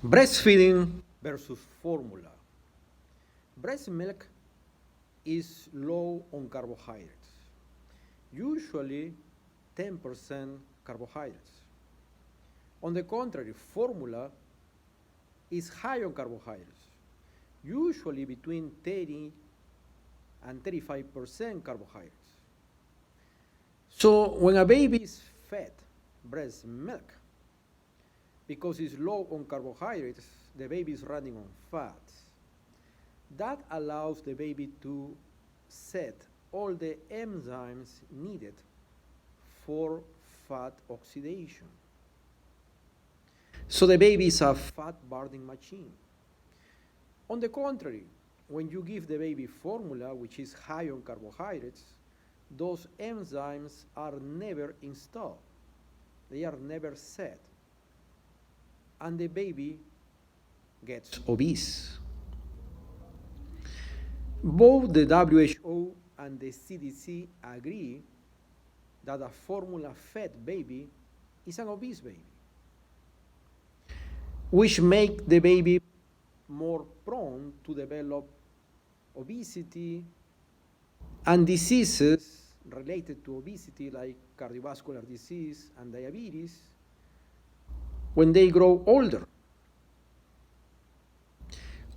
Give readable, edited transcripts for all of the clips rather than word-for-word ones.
Breastfeeding versus formula. Breast milk is low on carbohydrates, usually 10% carbohydrates. On the contrary, formula is high on carbohydrates, usually between 30 and 35% carbohydrates. So when a baby is fed breast milk, because it's low on carbohydrates, the baby is running on fats. That allows the baby to set all the enzymes needed for fat oxidation. So the baby is a fat burning machine. On the contrary, when you give the baby formula, which is high on carbohydrates, those enzymes are never installed. They are never set. And the baby gets obese. Both the WHO and the CDC agree that a formula-fed baby is an obese baby, which makes the baby more prone to develop obesity and diseases related to obesity like cardiovascular disease and diabetes when they grow older.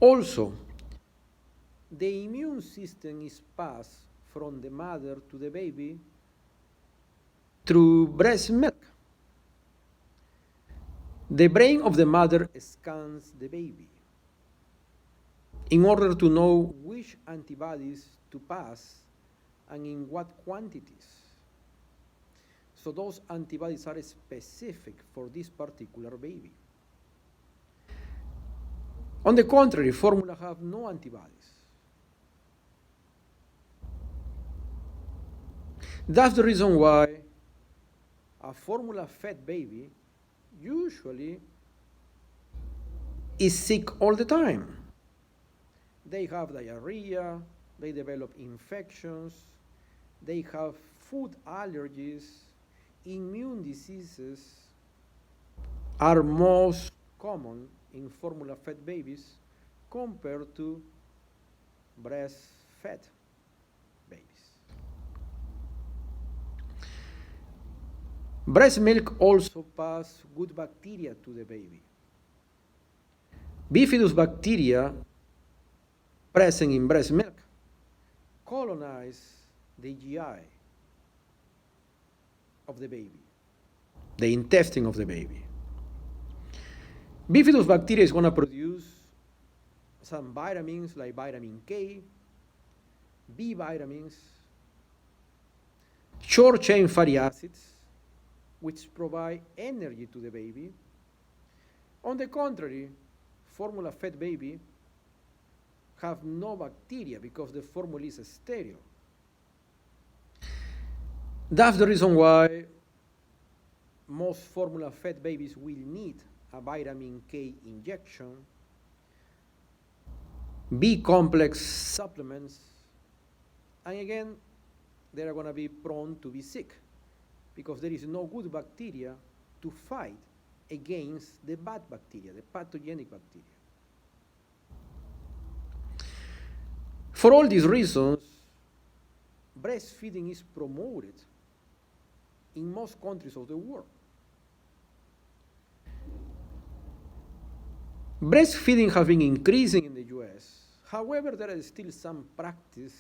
Also, the immune system is passed from the mother to the baby through breast milk. The brain of the mother scans the baby in order to know which antibodies to pass and in what quantities. So those antibodies are specific for this particular baby. On the contrary, formula have no antibodies. That's the reason why a formula-fed baby usually is sick all the time. They have diarrhea, they develop infections, they have food allergies, immune diseases are most common in formula-fed babies compared to breastfed babies. Breast milk also passes good bacteria to the baby. Bifidus bacteria present in breast milk colonize the GI of the baby, the intestine of the baby. Bifidus bacteria is going to produce some vitamins like vitamin K, B vitamins, short-chain fatty acids, which provide energy to the baby. On the contrary, formula-fed baby have no bacteria because the formula is sterile. That's the reason why most formula-fed babies will need a vitamin K injection, B complex supplements, and again, they're going to be prone to be sick because there is no good bacteria to fight against the bad bacteria, the pathogenic bacteria. For all these reasons, breastfeeding is promoted in most countries of the world. Breastfeeding has been increasing in the US. However, there are still some practices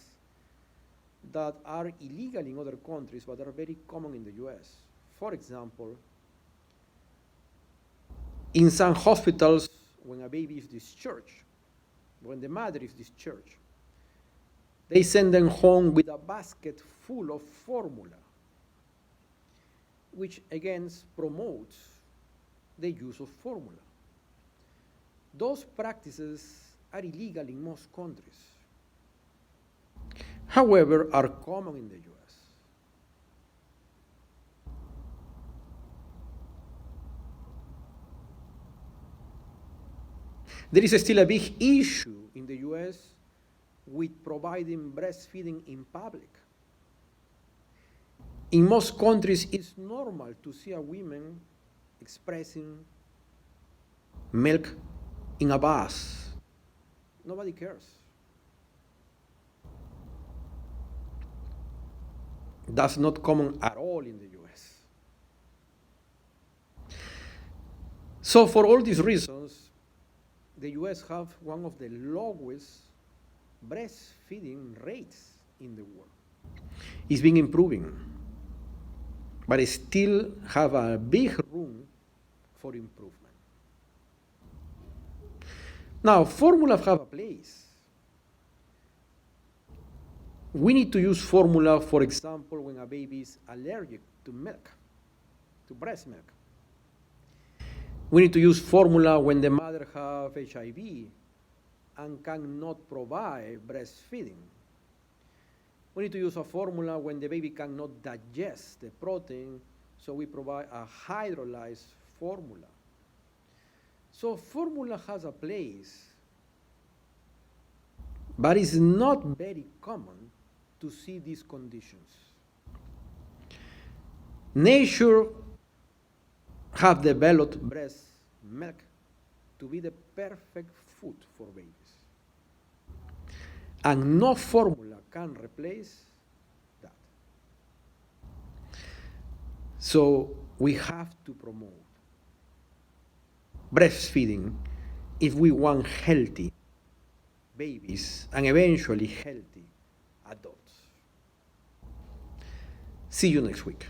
that are illegal in other countries but are very common in the US. For example, in some hospitals, when a baby is discharged, when the mother is discharged, they send them home with a basket full of formula, which again promotes the use of formula. Those practices are illegal in most countries, however, are common in the US. There is still a big issue in the US with providing breastfeeding in public. In most countries, it's normal to see a woman expressing milk in a bus. Nobody cares. That's not common at all in the US. So for all these reasons, the US have one of the lowest breastfeeding rates in the world. It's been improving, but it still have a big room for improvement. Now, formula have a place. We need to use formula, for example, when a baby is allergic to milk, to breast milk. We need to use formula when the mother has HIV and cannot provide breastfeeding. We need to use a formula when the baby cannot digest the protein, so we provide a hydrolyzed formula. So formula has a place, but it's not very common to see these conditions. Nature have developed breast milk to be the perfect food for babies. And no formula can replace that. So we have to promote breastfeeding if we want healthy babies and eventually healthy adults. See you next week.